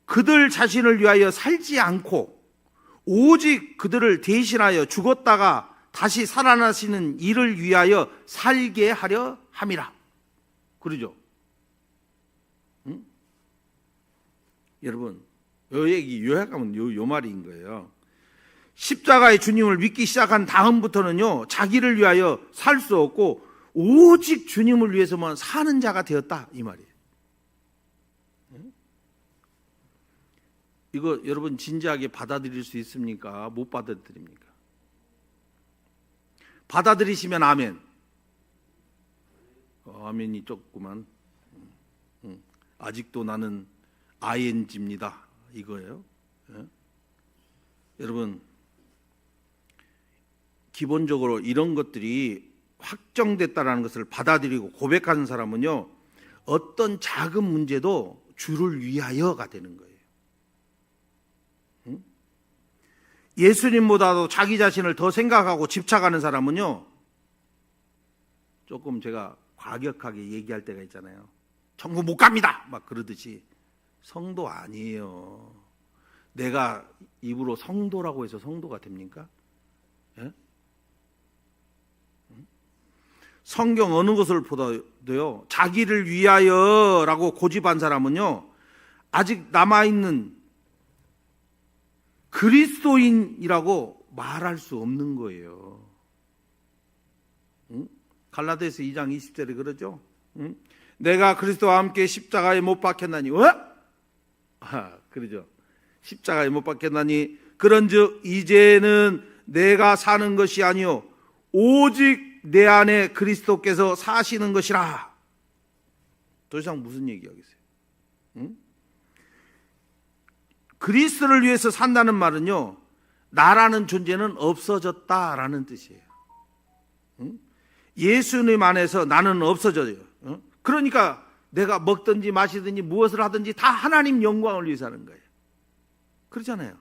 그들 자신을 위하여 살지 않고 오직 그들을 대신하여 죽었다가 다시 살아나시는 이를 위하여 살게 하려 함이라. 그러죠? 응? 여러분, 요 얘기 요약하면 요 말인 거예요. 십자가의 주님을 믿기 시작한 다음부터는요, 자기를 위하여 살 수 없고 오직 주님을 위해서만 사는 자가 되었다, 이 말이에요. 이거 여러분 진지하게 받아들일 수 있습니까? 못 받아들입니까? 받아들이시면 아멘. 아멘이 적구만. 아직도 나는 ING입니다. 이거예요. 예? 여러분, 기본적으로 이런 것들이 확정됐다는 것을 받아들이고 고백하는 사람은요, 어떤 작은 문제도 주를 위하여가 되는 거예요. 예수님보다도 자기 자신을 더 생각하고 집착하는 사람은요, 조금 제가 과격하게 얘기할 때가 있잖아요. 천국 못 갑니다! 막 그러듯이 성도 아니에요. 내가 입으로 성도라고 해서 성도가 됩니까? 예? 성경 어느 것을 보다도요, 자기를 위하여라고 고집한 사람은요, 아직 남아있는 그리스도인이라고 말할 수 없는 거예요. 응? 갈라디아서 2장 20절에 그러죠. 응? 내가 그리스도와 함께 십자가에 못 박혔나니, 그러죠. 십자가에 못 박혔나니 그런즉 이제는 내가 사는 것이 아니요 오직 내 안에 그리스도께서 사시는 것이라. 더 이상 무슨 얘기하겠어요? 응? 그리스도를 위해서 산다는 말은요, 나라는 존재는 없어졌다라는 뜻이에요. 응? 예수님 안에서 나는 없어져요. 응? 그러니까 내가 먹든지 마시든지 무엇을 하든지 다 하나님 영광을 위해서 하는 거예요. 그렇잖아요.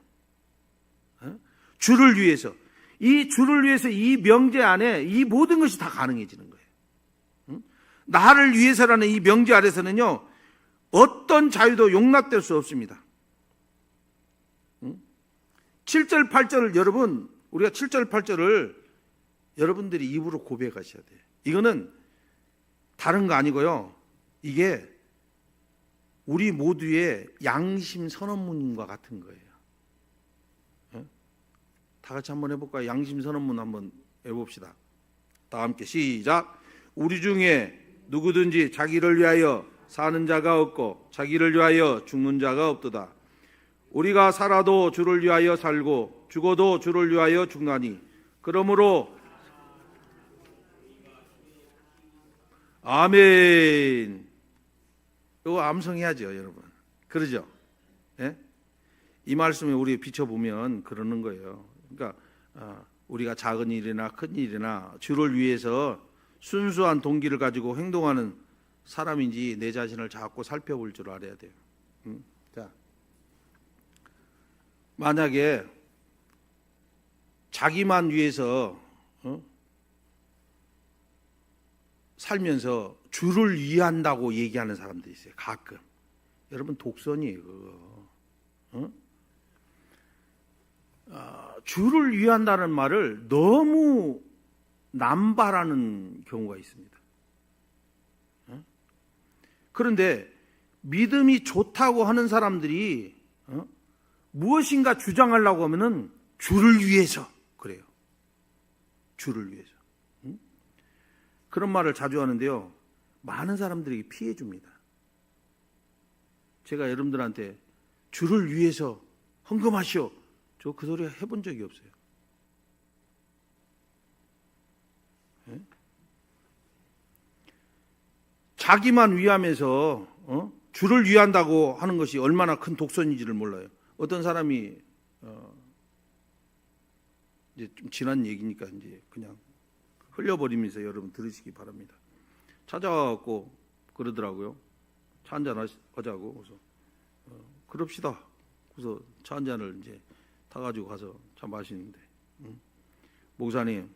응? 주를 위해서. 이 주를 위해서 이 명제 안에 이 모든 것이 다 가능해지는 거예요. 응? 나를 위해서라는 이 명제 아래서는요, 어떤 자유도 용납될 수 없습니다. 7절, 8절을 여러분, 우리가 7절, 8절을 여러분들이 입으로 고백하셔야 돼요. 이거는 다른 거 아니고요. 이게 우리 모두의 양심 선언문과 같은 거예요. 다 같이 한번 해볼까요? 양심 선언문 한번 해봅시다. 다 함께 시작. 우리 중에 누구든지 자기를 위하여 사는 자가 없고 자기를 위하여 죽는 자가 없도다. 우리가 살아도 주를 위하여 살고 죽어도 주를 위하여 죽나니 그러므로 아멘. 이거 암송해야죠, 여러분. 그러죠? 예? 이 말씀에 우리 비춰보면 그러는 거예요. 그러니까 우리가 작은 일이나 큰 일이나 주를 위해서 순수한 동기를 가지고 행동하는 사람인지 내 자신을 자꾸 살펴볼 줄 알아야 돼요. 자, 만약에 자기만 위해서 살면서 주를 위한다고 얘기하는 사람들이 있어요. 가끔. 여러분 독선이에요, 그거. 주를 위한다는 말을 너무 남발하는 경우가 있습니다. 그런데 믿음이 좋다고 하는 사람들이 무엇인가 주장하려고 하면은 주를 위해서 그래요. 주를 위해서. 그런 말을 자주 하는데요, 많은 사람들에게 피해 줍니다. 제가 여러분들한테 주를 위해서 헌금하시오, 저 그 소리 해본 적이 없어요. 네? 자기만 위하면서 주를 위한다고 하는 것이 얼마나 큰 독선인지를 몰라요. 어떤 사람이 이제 좀 지난 얘기니까 이제 그냥 흘려버리면서 여러분 들으시기 바랍니다. 찾아와갖고 그러더라고요. 차 한잔 하자고. 그래서 그럽시다. 그래서 차 한잔을 이제 타가지고 가서 차 마시는데, 목사님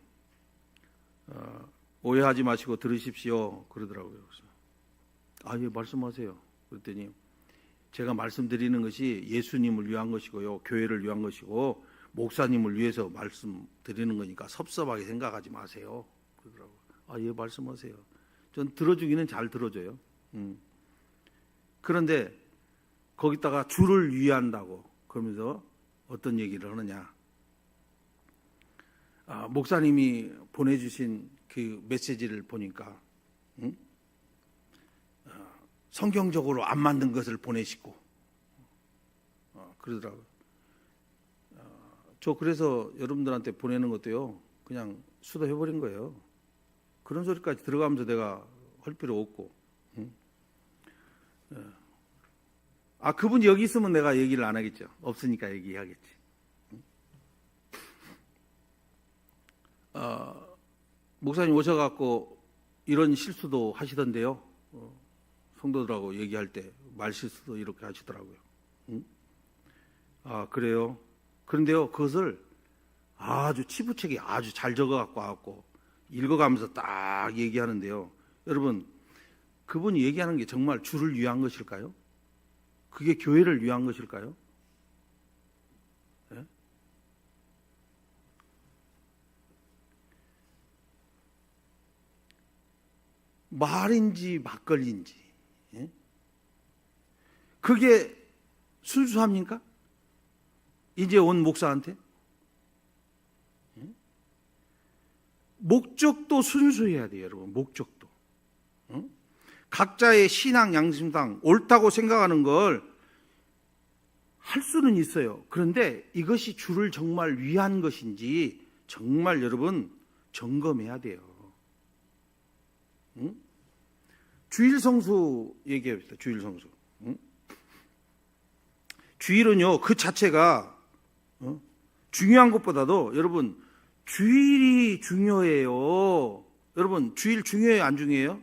오해하지 마시고 들으십시오 그러더라고요. 그래서 예, 말씀하세요. 그랬더니 제가 말씀드리는 것이 예수님을 위한 것이고요, 교회를 위한 것이고 목사님을 위해서 말씀드리는 거니까 섭섭하게 생각하지 마세요. 그러더라고요. 예, 말씀하세요. 전 들어주기는 잘 들어줘요. 그런데 거기다가 주를 위한다고 그러면서 어떤 얘기를 하느냐. 목사님이 보내주신 그 메시지를 보니까 성경적으로 안 맞는 것을 보내시고 그러더라고요. 저 그래서 여러분들한테 보내는 것도요, 그냥 수도해버린 거예요. 그런 소리까지 들어가면서 내가 할 필요 없고. 그분이 여기 있으면 내가 얘기를 안 하겠죠. 없으니까 얘기하겠지. 목사님 오셔갖고 이런 실수도 하시던데요. 성도들하고 얘기할 때 말 실수도 이렇게 하시더라고요. 그래요. 그런데요, 그것을 아주 치부책에 아주 잘 적어갖고 와갖고 읽어가면서 딱 얘기하는데요. 여러분, 그분이 얘기하는 게 정말 주를 위한 것일까요? 그게 교회를 위한 것일까요? 네? 말인지 막걸리인지, 예? 그게 순수합니까? 이제 온 목사한테? 목적도 순수해야 돼요, 여러분. 목적도. 각자의 신앙 양심상 옳다고 생각하는 걸 할 수는 있어요. 그런데 이것이 주를 정말 위한 것인지 정말 여러분 점검해야 돼요. 주일 성수 얘기해봅시다. 주일 성수. 주일은요, 그 자체가 중요한 것보다도 여러분 주일이 중요해요. 여러분 주일 중요해요, 안 중요해요?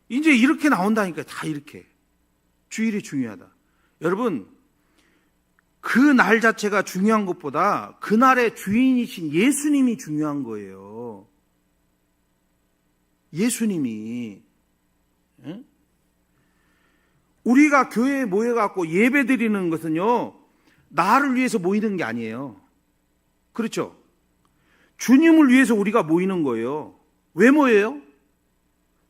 이제 이렇게 나온다니까. 다 이렇게 주일이 중요하다. 여러분 그 날 자체가 중요한 것보다 그날의 주인이신 예수님이 중요한 거예요. 예수님이. 우리가 교회에 모여갖고 예배 드리는 것은요, 나를 위해서 모이는 게 아니에요. 그렇죠? 주님을 위해서 우리가 모이는 거예요. 왜 모여요?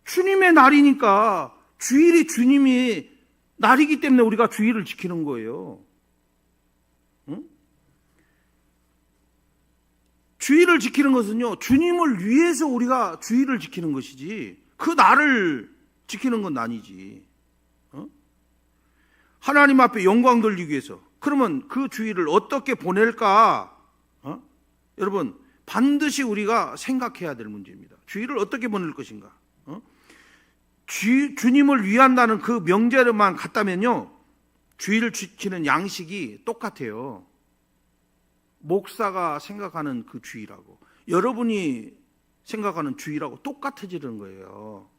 주님의 날이니까. 주일이 주님이 날이기 때문에 우리가 주일을 지키는 거예요. 주일을 지키는 것은요, 주님을 위해서 우리가 주일을 지키는 것이지 그 날을 지키는 건 아니지. 하나님 앞에 영광 돌리기 위해서. 그러면 그 주일을 어떻게 보낼까? 여러분 반드시 우리가 생각해야 될 문제입니다. 주일을 어떻게 보낼 것인가? 주님을 위한다는 그 명제로만 갔다면요, 주일을 지키는 양식이 똑같아요. 목사가 생각하는 그 주일하고 여러분이 생각하는 주일하고 똑같아지는 거예요.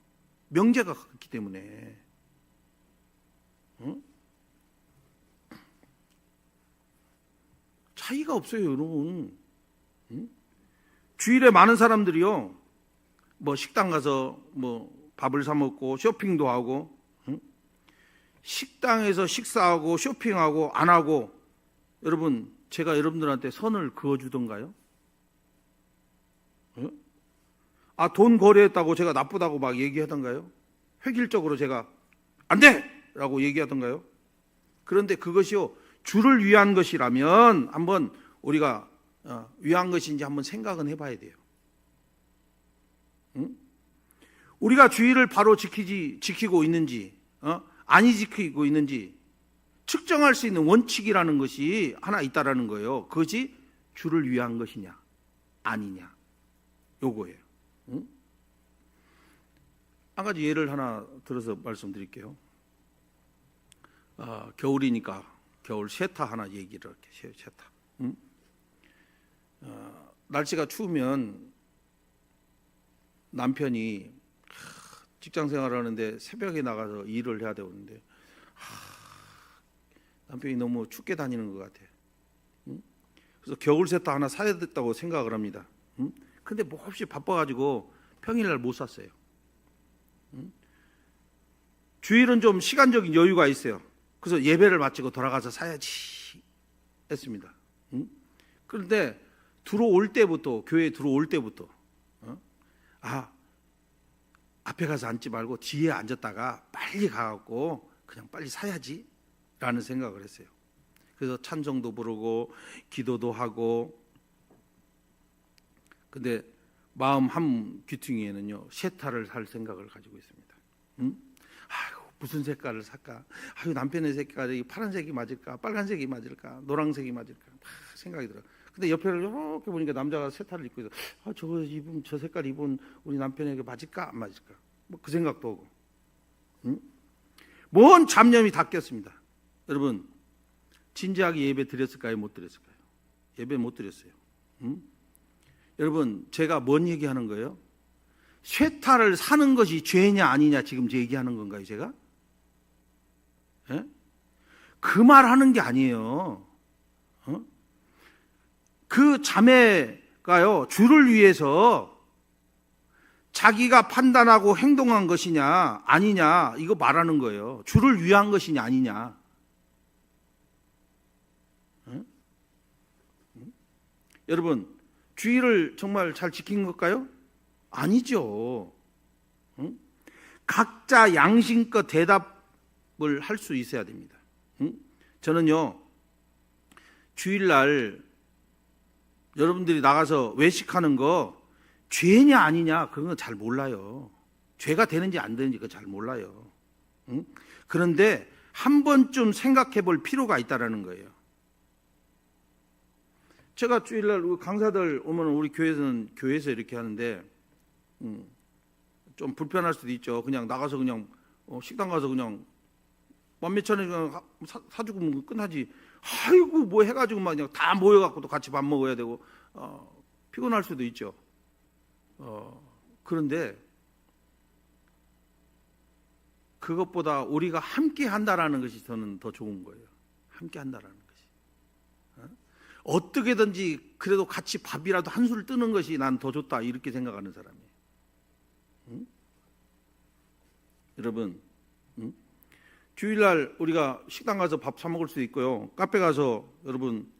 명제가 그렇기 때문에. 차이가 없어요, 여러분. 주일에 많은 사람들이요, 뭐 식당 가서 뭐 밥을 사 먹고 쇼핑도 하고, 식당에서 식사하고 쇼핑하고 안 하고, 여러분 제가 여러분들한테 선을 그어주던가요? 돈 거래했다고 제가 나쁘다고 막 얘기하던가요? 획일적으로 제가 안 돼! 라고 얘기하던가요? 그런데 그것이요, 주를 위한 것이라면 한번 우리가 위한 것인지 한번 생각은 해봐야 돼요. 우리가 주의를 바로 지키고 있는지, 아니 지키고 있는지 측정할 수 있는 원칙이라는 것이 하나 있다라는 거예요. 그것이 주를 위한 것이냐 아니냐, 요거예요. 한 가지 예를 하나 들어서 말씀드릴게요. 겨울이니까 겨울 세타 하나 얘기를 할게요. 세타. 날씨가 추우면 남편이 직장 생활을 하는데 새벽에 나가서 일을 해야 되는데 남편이 너무 춥게 다니는 것 같아요. 그래서 겨울 세타 하나 사야 됐다고 생각을 합니다. 근데 몹시 바빠가지고 평일날 못 샀어요. 주일은 좀 시간적인 여유가 있어요. 그래서 예배를 마치고 돌아가서 사야지 했습니다. 그런데 들어올 때부터, 교회에 들어올 때부터 앞에 가서 앉지 말고 뒤에 앉았다가 빨리 가갖고 그냥 빨리 사야지 라는 생각을 했어요. 그래서 찬송도 부르고 기도도 하고, 근데 마음 한 귀퉁이에는요 세타를 살 생각을 가지고 있습니다. 아이고, 무슨 색깔을 살까? 아유, 남편의 색깔이 파란색이 맞을까? 빨간색이 맞을까? 노란색이 맞을까? 막 생각이 들어요. 근데 옆에를 이렇게 보니까 남자가 세타를 입고 있어. 저 색깔 입은 우리 남편에게 맞을까? 안 맞을까? 뭐 그 생각도 오고. 뭔 잡념이 다 꼈습니다. 여러분, 진지하게 예배 드렸을까요? 못 드렸을까요? 예배 못 드렸어요. 여러분, 제가 뭔 얘기하는 거예요? 쇠타를 사는 것이 죄냐 아니냐 지금 제 얘기하는 건가요, 제가? 예? 그 말 하는 게 아니에요. 그 자매가요, 주를 위해서 자기가 판단하고 행동한 것이냐 아니냐 이거 말하는 거예요. 주를 위한 것이냐 아니냐. 여러분, 주의를 정말 잘 지킨 걸까요? 아니죠. 각자 양심껏 대답을 할 수 있어야 됩니다. 저는요, 주일날 여러분들이 나가서 외식하는 거 죄냐 아니냐 그런 건 잘 몰라요. 죄가 되는지 안 되는지 그거 잘 몰라요. 그런데 한 번쯤 생각해 볼 필요가 있다라는 거예요. 제가 주일날 강사들 오면 우리 교회에서 이렇게 하는데 좀 불편할 수도 있죠. 그냥 나가서 그냥 식당 가서 그냥 몇천 원 그냥 사주고 먹으면 끝나지. 아이고 뭐 해가지고 막 그냥 다 모여갖고 또 같이 밥 먹어야 되고 피곤할 수도 있죠. 그런데 그것보다 우리가 함께 한다라는 것이 저는 더 좋은 거예요. 함께 한다라는 것이. 어떻게든지 그래도 같이 밥이라도 한 술 뜨는 것이 난 더 좋다 이렇게 생각하는 사람이에요. 여러분, 주일날 우리가 식당 가서 밥 사 먹을 수 있고요, 카페 가서 여러분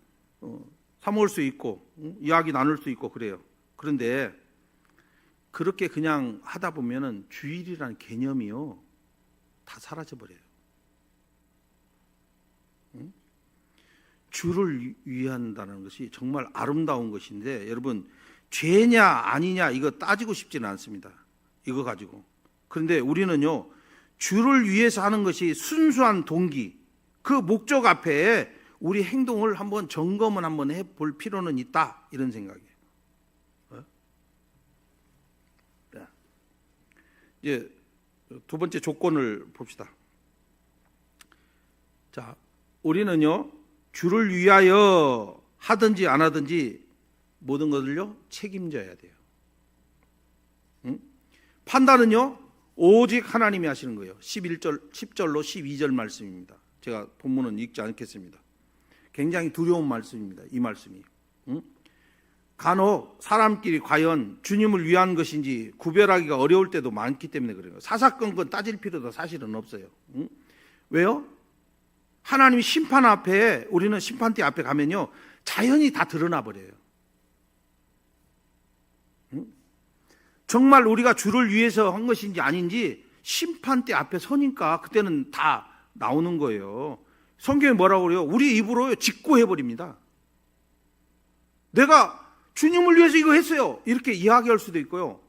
사 먹을 수 있고 이야기 나눌 수 있고 그래요. 그런데 그렇게 그냥 하다 보면은 주일이라는 개념이요 다 사라져 버려요. 주를 위한다는 것이 정말 아름다운 것인데, 여러분, 죄냐 아니냐 이거 따지고 싶지는 않습니다. 이거 가지고. 그런데 우리는요, 주를 위해서 하는 것이 순수한 동기, 그 목적 앞에 우리 행동을 한번 점검을 한번 해볼 필요는 있다 이런 생각이에요. 이제 두 번째 조건을 봅시다. 자, 우리는요, 주를 위하여 하든지 안 하든지 모든 것을요 책임져야 돼요. 판단은요 오직 하나님이 하시는 거예요. 10절로 12절 말씀입니다. 제가 본문은 읽지 않겠습니다. 굉장히 두려운 말씀입니다. 이 말씀이. 간혹 사람끼리 과연 주님을 위한 것인지 구별하기가 어려울 때도 많기 때문에 그래요. 사사건건 따질 필요도 사실은 없어요. 왜요? 하나님이 심판 앞에, 우리는 심판대 앞에 가면요 자연히 다 드러나 버려요. 정말 우리가 주를 위해서 한 것인지 아닌지 심판대 앞에 서니까 그때는 다 나오는 거예요. 성경에 뭐라고 그래요? 우리 입으로 직고해버립니다. 내가 주님을 위해서 이거 했어요 이렇게 이야기할 수도 있고요,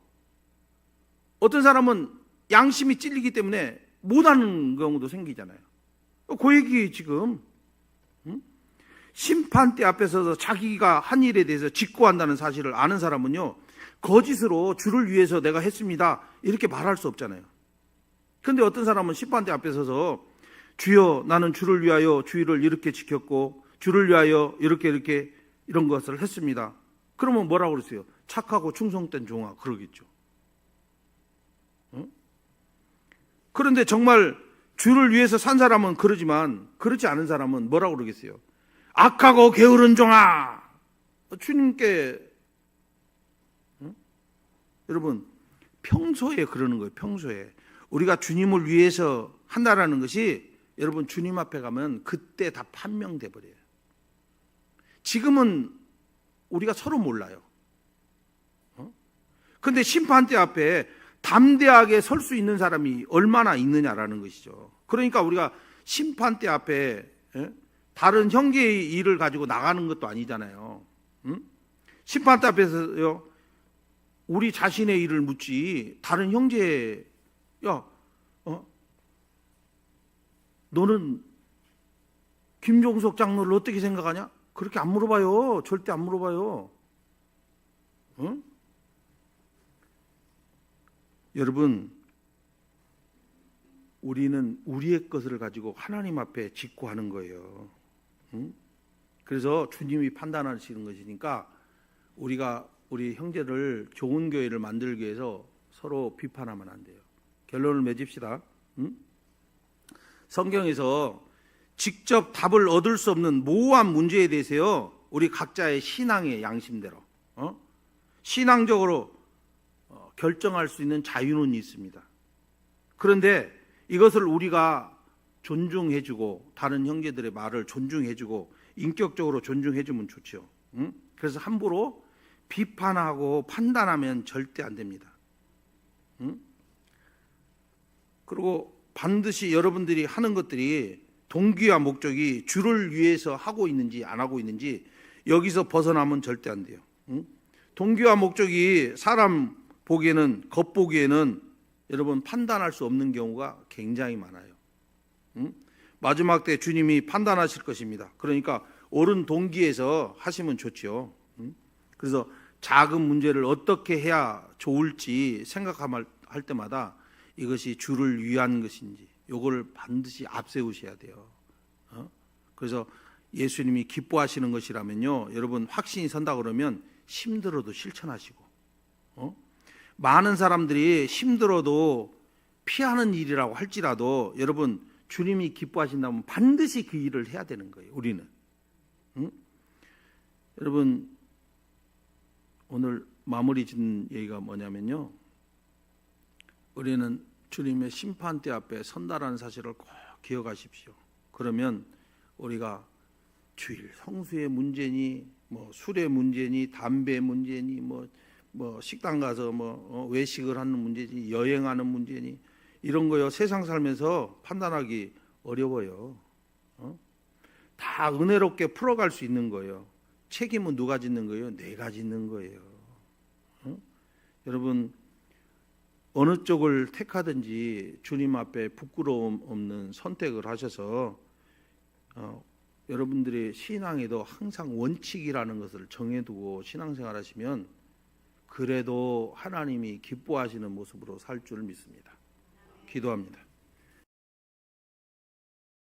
어떤 사람은 양심이 찔리기 때문에 못하는 경우도 생기잖아요. 그 얘기 지금 심판대 앞에 서서 자기가 한 일에 대해서 직고한다는 사실을 아는 사람은요 거짓으로 주를 위해서 내가 했습니다 이렇게 말할 수 없잖아요. 그런데 어떤 사람은 심판대 앞에 서서 주여 나는 주를 위하여 주일을 이렇게 지켰고 주를 위하여 이렇게 이런 것을 했습니다. 그러면 뭐라고 그러세요? 착하고 충성된 종아 그러겠죠. 그런데 정말 주를 위해서 산 사람은 그러지만 그렇지 않은 사람은 뭐라고 그러겠어요? 악하고 게으른 종아. 주님께 여러분 평소에 그러는 거예요. 평소에 우리가 주님을 위해서 한다라는 것이 여러분 주님 앞에 가면 그때 다 판명돼 버려요. 지금은 우리가 서로 몰라요. 근데 심판대 앞에 담대하게 설 수 있는 사람이 얼마나 있느냐라는 것이죠. 그러니까 우리가 심판대 앞에 다른 형제의 일을 가지고 나가는 것도 아니잖아요. 심판대 앞에서요, 우리 자신의 일을 묻지 다른 형제, 야, 너는 김종석 장로를 어떻게 생각하냐? 그렇게 안 물어봐요. 절대 안 물어봐요. 여러분, 우리는 우리의 것을 가지고 하나님 앞에 직구하는 거예요. 그래서 주님이 판단하시는 것이니까 우리가 우리 형제를 좋은 교회를 만들기 위해서 서로 비판하면 안 돼요. 결론을 맺읍시다. 성경에서 직접 답을 얻을 수 없는 모호한 문제에 대해서요, 우리 각자의 신앙의 양심대로 신앙적으로 결정할 수 있는 자유는 있습니다. 그런데 이것을 우리가 존중해주고 다른 형제들의 말을 존중해주고 인격적으로 존중해주면 좋죠. 그래서 함부로 비판하고 판단하면 절대 안 됩니다. 그리고 반드시 여러분들이 하는 것들이 동기와 목적이 주를 위해서 하고 있는지 안 하고 있는지 여기서 벗어나면 절대 안 돼요. 동기와 목적이 사람 보기에는, 겉보기에는 여러분 판단할 수 없는 경우가 굉장히 많아요. 마지막 때 주님이 판단하실 것입니다. 그러니까 옳은 동기에서 하시면 좋죠. 그래서 작은 문제를 어떻게 해야 좋을지 생각할 때마다 이것이 주를 위한 것인지 이걸 반드시 앞세우셔야 돼요. 그래서 예수님이 기뻐하시는 것이라면요, 여러분 확신이 선다 그러면 힘들어도 실천하시고, 많은 사람들이 힘들어도 피하는 일이라고 할지라도 여러분 주님이 기뻐하신다면 반드시 그 일을 해야 되는 거예요. 우리는 여러분 오늘 마무리 짓는 얘기가 뭐냐면요, 우리는 주님의 심판대 앞에 선다라는 사실을 꼭 기억하십시오. 그러면 우리가 주일 성수의 문제니 뭐 술의 문제니 담배 문제니 뭐 식당 가서 외식을 하는 문제니 여행하는 문제니 이런 거요, 세상 살면서 판단하기 어려워요. 다 은혜롭게 풀어갈 수 있는 거예요. 책임은 누가 짓는 거예요? 내가 짓는 거예요. 여러분 어느 쪽을 택하든지 주님 앞에 부끄러움 없는 선택을 하셔서 여러분들의 신앙에도 항상 원칙이라는 것을 정해두고 신앙생활 하시면 그래도 하나님이 기뻐하시는 모습으로 살 줄 믿습니다. 기도합니다.